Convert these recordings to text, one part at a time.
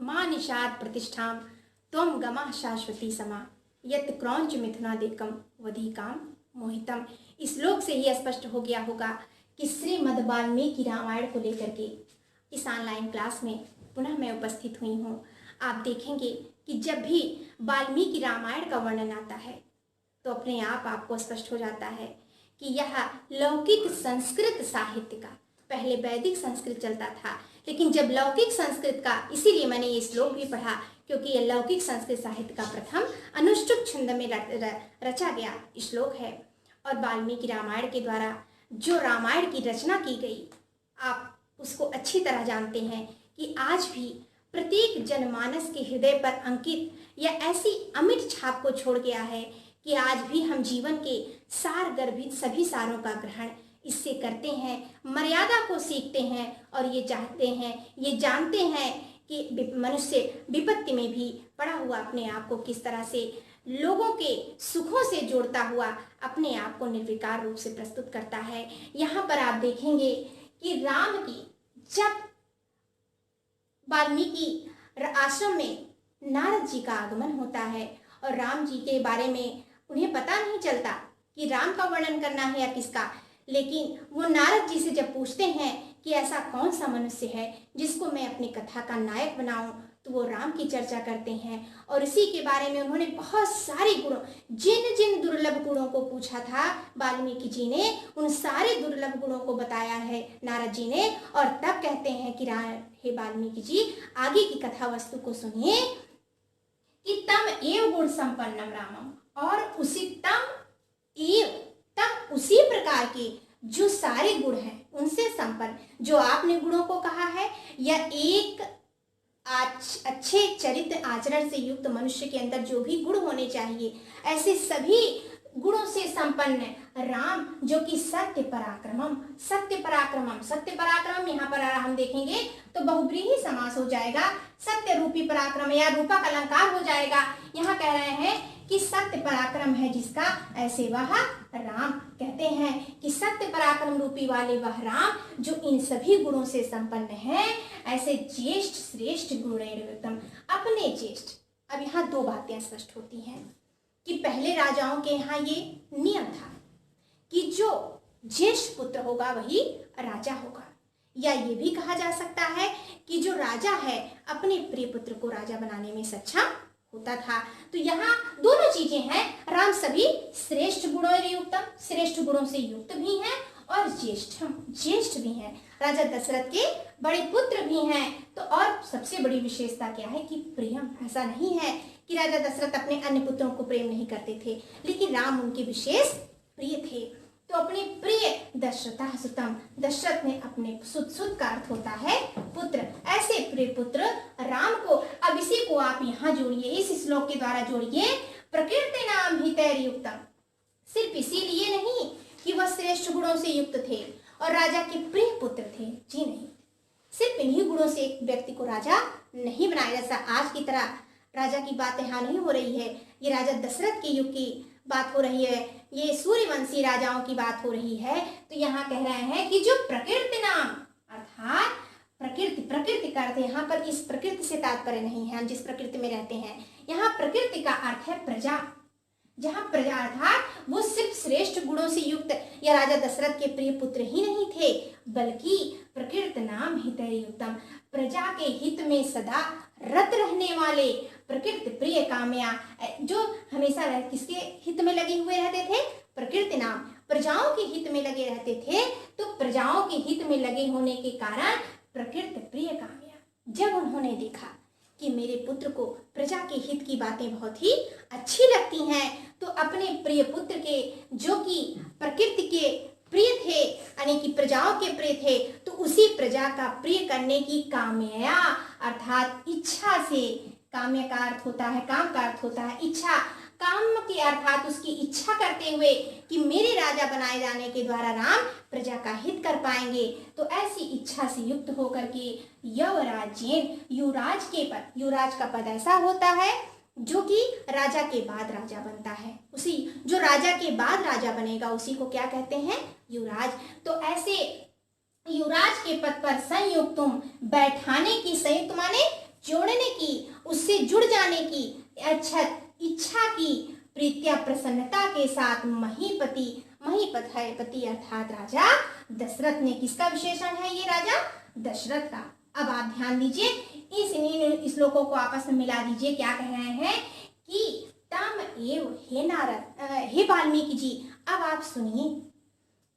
मां निषाद प्रतिष्ठाम त्वं गमः शाश्वती समा यत् क्रौंच मिथुनादेकम वधिकाम मोहितम। इस श्लोक से ही स्पष्ट हो गया होगा कि श्रीमद् वाल्मीकि रामायण को लेकर के इस ऑनलाइन क्लास में पुनः मैं उपस्थित हुई हूँ। आप देखेंगे कि जब भी वाल्मीकि रामायण का वर्णन आता है तो अपने आप आपको स्पष्ट हो जाता है कि यह लौकिक संस्कृत साहित्य का, पहले वैदिक संस्कृत चलता था लेकिन जब लौकिक संस्कृत का, इसीलिए मैंने ये श्लोक भी पढ़ा क्योंकि यह लौकिक संस्कृत साहित्य का प्रथम अनुष्टुप छंद में रचा गया श्लोक है। और वाल्मीकि रामायण के द्वारा जो रामायण की रचना की गई, आप उसको अच्छी तरह जानते हैं कि आज भी प्रत्येक जनमानस के हृदय पर अंकित या ऐसी अमिट छाप को छोड़ गया है कि आज भी हम जीवन के सार गर्भित सभी सारों का ग्रहण इससे करते हैं, मर्यादा को सीखते हैं और ये चाहते हैं, ये जानते हैं कि मनुष्य विपत्ति में भी पड़ा हुआ अपने आप को किस तरह से लोगों के सुखों से जोड़ता हुआ अपने आप को निर्विकार रूप से प्रस्तुत करता है। यहाँ पर आप देखेंगे कि राम की जब वाल्मीकि आश्रम में नारद जी का आगमन होता है और राम जी के बारे में उन्हें पता नहीं चलता कि राम का वर्णन करना है या किसका, लेकिन वो नारद जी से जब पूछते हैं कि ऐसा कौन सा मनुष्य है जिसको मैं अपनी कथा का नायक बनाऊं, तो वो राम की चर्चा करते हैं और इसी के बारे में उन्होंने बहुत सारे गुणों, जिन जिन दुर्लभ गुणों को पूछा था वाल्मीकि जी ने उन सारे दुर्लभ गुणों को बताया है नारद जी ने। और तब कहते हैं कि हे वाल्मीकि जी, आगे की कथा वस्तु को सुनिए कि तम एव गुण संपन्नम रामम, और उसी तम उसी प्रकार के जो सारे गुण हैं उनसे संपन्न, जो आपने गुणों को कहा है, या एक अच्छे चरित्र आचरण से युक्त मनुष्य के अंदर जो भी गुण होने चाहिए, ऐसे सभी गुणों से संपन्न राम, जो कि सत्य पराक्रमम यहाँ पर हम देखेंगे तो बहुब्रीहि समास हो जाएगा, सत्य रूपी पराक्रम या रूपक अलंकार हो जाएगा। यहाँ कह रहे हैं कि सत्य पराक्रम है जिसका, ऐसे वह राम। कहते हैं कि सत्य पराक्रम रूपी वाले वह राम जो इन सभी गुणों से संपन्न है, ऐसे ज्येष्ठ श्रेष्ठ गुणैर्युक्तम, अपने ज्येष्ठ। अब यहाँ दो बातें स्पष्ट होती हैं कि पहले राजाओं के यहाँ ये नियम था कि जो ज्येष्ठ पुत्र होगा वही राजा होगा, या ये भी कहा जा सकता है कि जो राजा है अपने प्रिय पुत्र को राजा बनाने में सक्षम होता था। तो यहाँ दोनों चीजें हैं, राम सभी श्रेष्ठ गुणों श्रेष्ठ गुणों से युक्त भी हैं और ज्येष्ठ भी हैं, राजा दशरथ के बड़े पुत्र भी हैं। तो और सबसे बड़ी विशेषता क्या है कि प्रियम, ऐसा नहीं है कि राजा दशरथ अपने अन्य पुत्रों को प्रेम नहीं करते थे, लेकिन राम उनके विशेष प्रिय थे। तो अपने प्रिय दशरथ सुतम, दशरथ ने अपने सुत का अर्थ होता है पुत्र, ऐसे प्रिय पुत्र राम को। अब इसी को आप यहाँ जोड़िए, इस श्लोक के द्वारा जोड़िए, प्रकृति नाम हितैर्युक्तम। सिर्फ इसीलिए नहीं कि वह श्रेष्ठ गुणों से युक्त थे और राजा के प्रिय पुत्र थे, जी नहीं, सिर्फ इन्हीं गुणों से एक व्यक्ति को राजा नहीं बनाया। जैसा आज की तरह राजा की बात यहाँ नहीं हो रही है, ये राजा दशरथ के युग की बात हो रही है, ये सूर्यवंशी राजाओं की बात हो रही है। तो यहाँ कह रहे हैं कि जो प्रकृति नाम, अर्थात प्रकृति का अर्थ, यहाँ पर इस प्रकृति से तात्पर्य नहीं है हम जिस प्रकृति में रहते हैं, यहाँ प्रकृति का अर्थ है प्रजा। जहाँ प्रजा अर्थात वो सिर्फ श्रेष्ठ गुणों से युक्त या राजा दशरथ के प्रिय पुत्र ही नहीं थे, बल्कि प्रकृति नाम हितैर्युक्तम, प्रजा के हित में सदा रत रहने वाले, प्रकृति प्रिय काम्या, जो हमेशा किसके हित में लगे हुए रहते थे, प्रकृति नाम, प्रजाओं के हित में लगे रहते थे। तो प्रजाओं के हित में लगे होने के कारण प्रकृति प्रिय काम्या, जब उन्होंने देखा कि मेरे पुत्र को प्रजा के हित की बातें बहुत ही अच्छी लगती हैं, तो अपने प्रिय पुत्र के, जो कि प्रकृति के प्रिय थे, यानी कि प्रजाओं के प्रिय थे, तो उसी प्रजा का प्रिय करने की काम्या अर्थात इच्छा से, काम्य का अर्थ होता है, काम का अर्थ होता है इच्छा, काम के अर्थात उसकी इच्छा करते हुए कि मेरे राजा बनाए जाने के द्वारा राम प्रजा का हित कर पाएंगे, तो ऐसी इच्छा से युक्त होकर के यवराज्येन, युवराज के पद, युवराज का पद ऐसा होता है जो कि राजा के बाद राजा बनता है, उसी जो राजा के बाद राजा बनेगा उसी को क्या कहते हैं, युवराज। तो ऐसे युवराज के पद पर संयुक्तुम, बैठाने की, संयुक्त माने जोड़ने की जुड़ जाने की इच्छा की प्रीत्या प्रसन्नता के साथ महीपति अर्थात राजा दशरथ ने, किसका विशेषण है ये? राजा दशरथ का। अब आप ध्यान दीजिए, इन श्लोकों को आपस में मिला दीजिए। क्या कह रहे हैं कि तम एव, हे नारद, हे वाल्मीकि जी, अब आप सुनिए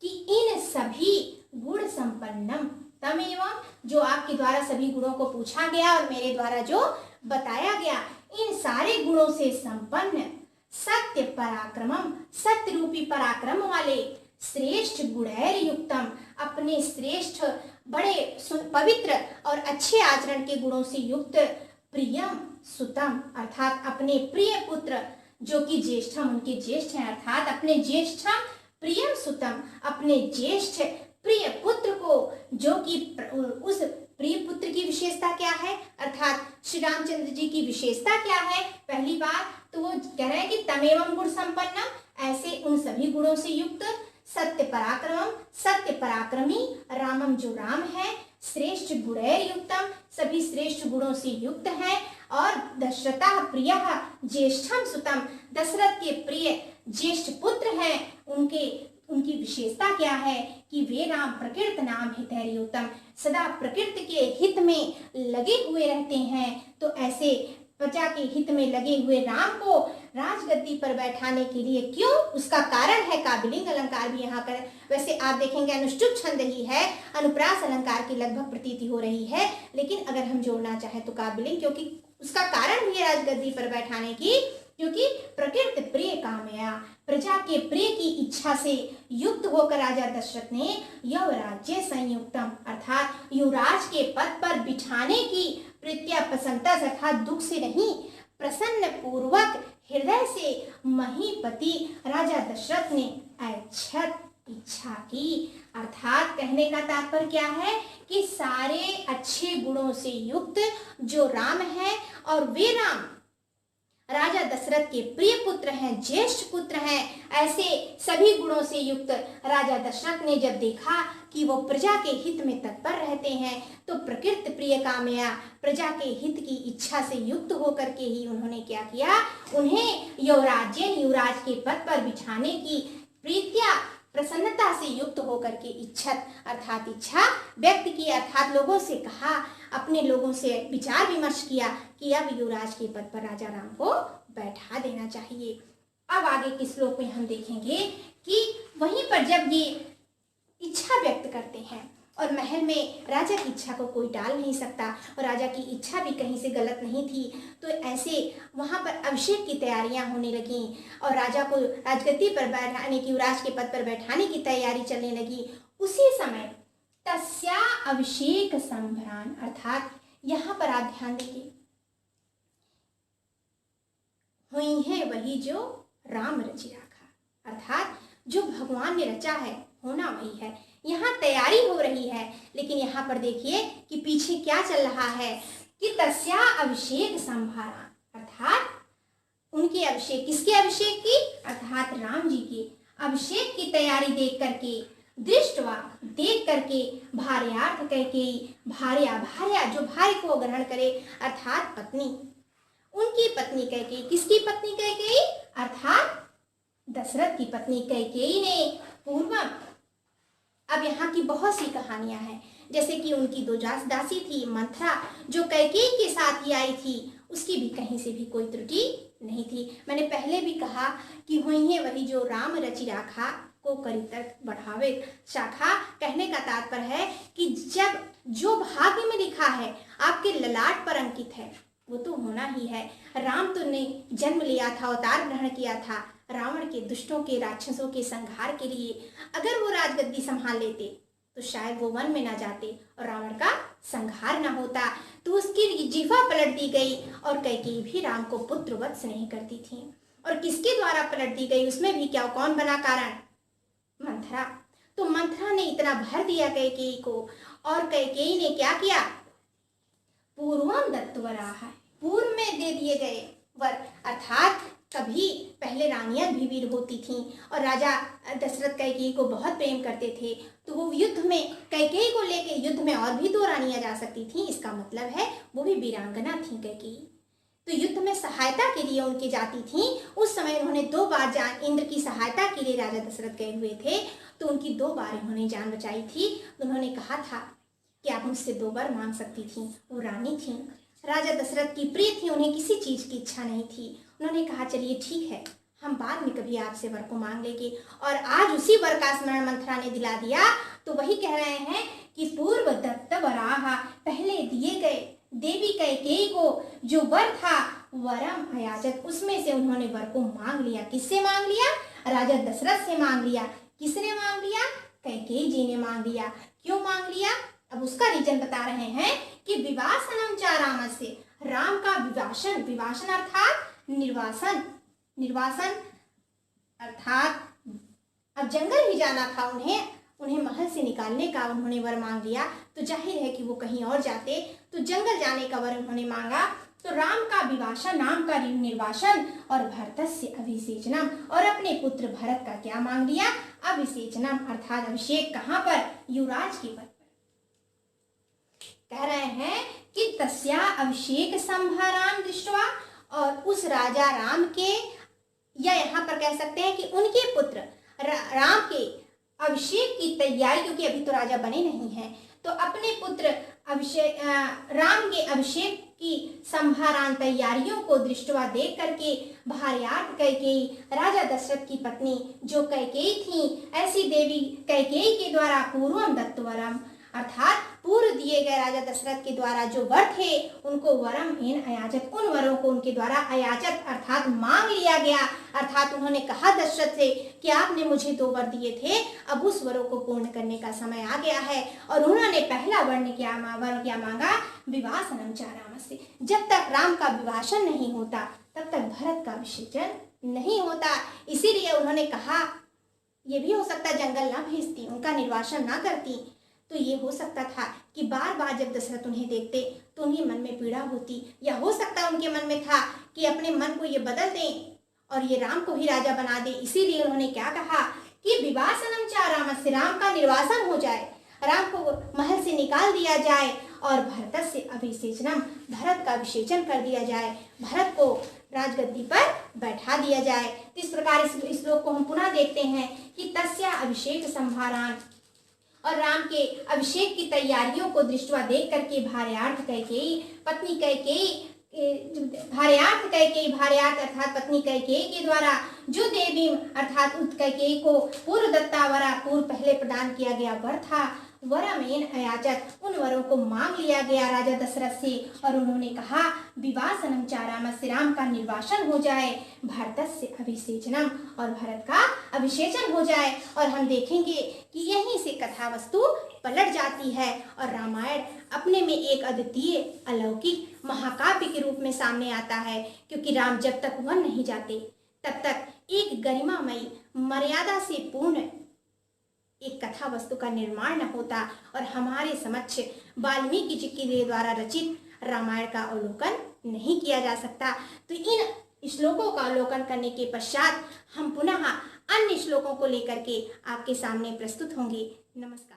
कि इन सभी गुण संपन्नम, तम एवं, जो आपके द्वारा सभी गुणों को पूछा गया और मेरे द्वारा जो बताया गया, इन सारे गुणों से संपन्न, सत्य पराक्रमम, सत्य रूपी पराक्रम वाले, श्रेष्ठ गुणैर युक्तम, अपने श्रेष्ठ बड़े पवित्र और अच्छे आचरण के गुणों से युक्त, प्रियम सुतम, अर्थात अपने प्रिय पुत्र जो कि ज्येष्ठम, उनके ज्येष्ठ हैं, अर्थात अपने ज्येष्ठम प्रियम सुतम, अपने ज्येष्ठ प्रिय पुत्र को, जो कि उस प्रिय पुत्र की विशेषता क्या है, अर्थात श्री रामचंद्र जी की विशेषता क्या है? पहली बात तो वो कह रहे हैं कि तमेवम गुण संपन्नम, ऐसे उन सभी गुणों से युक्त, सत्य पराक्रमम, सत्य पराक्रमी, रामम जो राम है, श्रेष्ठ गुणैर युक्तम, सभी श्रेष्ठ गुणों से युक्त है, और दशरथा प्रिय ज्येष्ठम सुतम, दशरथ के प्रिय ज्येष्ठ पुत्र हैं, उनकी विशेषता क्या है कि वे राम प्रकृत नाम हितैर्युतम, सदा प्रकृति के हित में लगे हुए रहते हैं। तो ऐसे प्रजा के हित में लगे हुए राम को राजगद्दी पर बैठाने के लिए, क्यों, उसका कारण है काबिलिंग अलंकार भी यहाँ कर। वैसे आप देखेंगे अनुष्टुप छंद ही है, अनुप्रास अलंकार की लगभग प्रतीति हो रही है, लेकिन अगर हम जोड़ना चाहे तो काबिलिंग, क्योंकि उसका कारण भी है राजगद्दी पर बैठाने की, क्योंकि प्रकृति प्रिय कामया, प्रजा के प्रिय की इच्छा से युक्त होकर राजा दशरथ ने युवराज्य संयुक्तम, अर्थात युवराज के पद पर बिठाने की प्रीत्या प्रसन्नता, अर्थात दुख से नहीं, प्रसन्न पूर्वक हृदय से महीपति राजा दशरथ ने ऐच्छत इच्छा की। अर्थात कहने का तात्पर्य क्या है कि सारे अच्छे गुणों से युक्त जो राम है, और वे राम राजा दशरथ के प्रिय पुत्र हैं, ज्येष्ठ पुत्र हैं, ऐसे सभी गुणों से युक्त राजा दशरथ ने जब देखा कि वो प्रजा के हित में तत्पर रहते हैं, तो प्रकृति प्रिय कामया, प्रजा के हित की इच्छा से युक्त होकर के ही उन्होंने क्या किया, उन्हें युवराज के पद पर बिठाने की प्रीत्या प्रसन्नता से युक्त होकर के इच्छत, अर्थात इच्छा व्यक्त की, अर्थात लोगों से कहा, अपने लोगों से विचार विमर्श किया कि अब युवराज के पद पर राजा राम को बैठा देना चाहिए। अब आगे के श्लोक में हम देखेंगे कि वहीं पर जब ये इच्छा व्यक्त करते हैं, और महल में राजा की इच्छा को कोई टाल नहीं सकता, और राजा की इच्छा भी कहीं से गलत नहीं थी, तो ऐसे वहां पर अभिषेक की तैयारियां होने लगी, और राजा को राजगद्दी पर बैठाने की, युवराज के पद पर बैठाने की तैयारी चलने लगी। उसी समय तस्या अभिषेक संभ्रान, अर्थात यहाँ पर आप ध्यान दीजिए, हुई है वही जो राम रचि राखा, अर्थात जो भगवान ने रचा है होना वही है। यहाँ तैयारी हो रही है, लेकिन यहाँ पर देखिए कि पीछे क्या चल रहा है कि तस्या अभिषेक संभारा, अर्थात उनके अभिषेक, किसके अभिषेक की, अर्थात राम जी के अभिषेक की तैयारी देख करके, दृष्टवा देख करके, भार्यार्थ कैकेयी, भार्या जो भाई को ग्रहण करे, अर्थात पत्नी, उनकी पत्नी कैकेयी, किसकी पत्नी कैकेयी, अर्थात दशरथ की पत्नी कैकेयी ने पूर्वम, अब यहाँ की बहुत सी कहानियां हैं, जैसे कि उनकी दो दासी थी मंथरा, जो कैकेयी के साथ ही आई थी, उसकी भी कहीं से भी कोई त्रुटि नहीं थी। मैंने पहले भी कहा कि हुई है वही जो राम रचि राखा को करितर बढ़ावे शाखा, कहने का तात्पर्य है कि जब जो भाग्य में लिखा है, आपके ललाट पर अंकित है, वो तो होना ही है। राम तो ने जन्म लिया था, अवतार ग्रहण किया था रावण के, दुष्टों के, राक्षसों के संहार के लिए। अगर वो राजगद्दी संभाल लेते तो शायद वो वन में ना जाते और रावण का संहार ना होता। तो उसकी जिह्वा पलट दी गई, और कैकेयी भी राम को पुत्रवत स्नेह करती थी। और किसके द्वारा पलट दी गई, उसमें भी क्या, कौन बना कारण, मंथरा। तो मंथरा ने इतना भर दिया कैकेयी को, और कैकेयी ने क्या किया, पूर्वम दत्तवराह, पूर्व में दे दिए गए वर, अर्थात कभी पहले रानियां भी वीर होती थीं, और राजा दशरथ कैकेयी को बहुत प्रेम करते थे, तो वो युद्ध में कैकेयी को लेके युद्ध में और भी दो रानियां जा सकती थीं, इसका मतलब है वो भी वीरांगना थी कैकेयी। तो युद्ध में सहायता के लिए उनकी जाती थी। उस समय उन्होंने 2 बार जान इंद्र की सहायता के लिए राजा दशरथ गए हुए थे, तो उनकी 2 बार उन्होंने जान बचाई थी। तो उन्होंने कहा था कि आप मुझसे 2 बार मांग सकती थी। वो रानी थी, राजा दशरथ की प्रिय थी, उन्हें किसी चीज की इच्छा नहीं थी। उन्होंने कहा चलिए ठीक है, हम बाद में कभी आपसे वर को मांग लेंगे। और आज उसी वर का स्मरण मंथरा ने दिला दिया। तो वही कह रहे हैं कि पूर्व दत्त वराहा, पहले दिए गए देवी कैकेयी को जो वर था वरम अयाचत, उसमें से उन्होंने वर को मांग लिया। किससे मांग लिया? राजा दशरथ से मांग लिया। किसने मांग लिया? कैकेयी जी ने मांग लिया। क्यों मांग लिया? अब उसका रीजन बता रहे हैं कि विवासनम च रामस्य, राम का विवासन, विवासन अर्थात निर्वासन, निर्वासन अर्थात अब जंगल ही जाना था उन्हें महल से निकालने का उन्होंने वर मांग लिया। तो जाहिर है कि वो कहीं और जाते, तो जंगल जाने का वर उन्होंने मांगा। तो राम का विवासन, नाम का निर्वासन, और भरतस्य अभिषेचनम, और अपने पुत्र भरत का क्या मांग लिया? अभिषेचनम अर्थात अभिषेक। कहाँ पर? युवराज के पद पर। कह रहे हैं कि तस्या अभिषेक संभाराम दृष्टवा, और उस राजा राम के, या यहाँ पर कह सकते हैं कि उनके पुत्र राम के अभिषेक की तैयारी, क्योंकि अभी तो राजा बने नहीं हैं, तो अपने पुत्र अभिषेक राम के अभिषेक की संभारान तैयारियों को दृष्टवा देख करके भार्यार्थ कैकेयी, राजा दशरथ की पत्नी जो कैकेयी थी, ऐसी देवी कैकेयी के द्वारा पूर्वम दत्तवरम, अर्थात पूर्व दिए गए राजा दशरथ के द्वारा जो वर थे उनको वरम एन अयाचत, उन वरों को उनके द्वारा अयाचत अर्थात मांग लिया गया। अर्थात उन्होंने कहा दशरथ से कि आपने मुझे 2 वर दिए थे, अब उस वरों को पूर्ण करने का समय आ गया है। और उन्होंने पहला वर क्या मांगा? विवासनम च रामस्य, जब तक राम का विवासन नहीं होता तब तक भरत का अभिषेचन नहीं होता। इसीलिए उन्होंने कहा, ये भी हो सकता जंगल ना भेजती, उनका निर्वासन ना करती, तो ये हो सकता था कि बार बार जब दशरथ उन्हें देखते तो उनके मन में पीड़ा होती, या हो सकता उनके मन में था कि अपने मन को ये बदल दें और ये राम को ही राजा बना दे। इसीलिए उन्होंने क्या कहा कि विवासनम च रामस्य, राम का निर्वासन हो जाए, राम को महल से निकाल दिया जाए, और भरत से अभिषेचनम, भरत का अभिषेचन कर दिया जाए, भरत को राजगद्दी पर बैठा दिया जाए। इस प्रकार इस श्लोक को हम पुनः देखते हैं कि तस्या अभिषेक संभारान, और राम के अभिषेक की तैयारियों को दृष्टवा देख करके भार्यार्थ कैकेयी, पत्नी कैकेयी, भार्यार्थ अर्थात पत्नी कैकेयी के द्वारा जो देवी अर्थात उस कैकेयी को पूर्व दत्तावरा, पूर्व पहले प्रदान किया गया वर था, वरमेन अयाचत, उन वरों को मांग लिया गया राजा दशरथ से। और उन्होंने कहा विवासनम च रामस्य, राम का निर्वासन हो जाए, भरतस्य अभिषेचनम, और भरत का अभिषेचन हो जाए। और हम देखेंगे कि यहीं से कथा वस्तु पलट जाती है और रामायण अपने में एक अद्वितीय अलौकिक महाकाव्य के रूप में सामने आता है। क्योंकि राम जब तक वन नहीं जाते तब तक एक गरिमामयी मर्यादा से पूर्ण एक कथा वस्तु का निर्माण न होता, और हमारे समक्ष वाल्मीकि जी के द्वारा रचित रामायण का अवलोकन नहीं किया जा सकता। तो इन श्लोकों का अवलोकन करने के पश्चात हम पुनः अन्य श्लोकों को लेकर के आपके सामने प्रस्तुत होंगे। नमस्कार।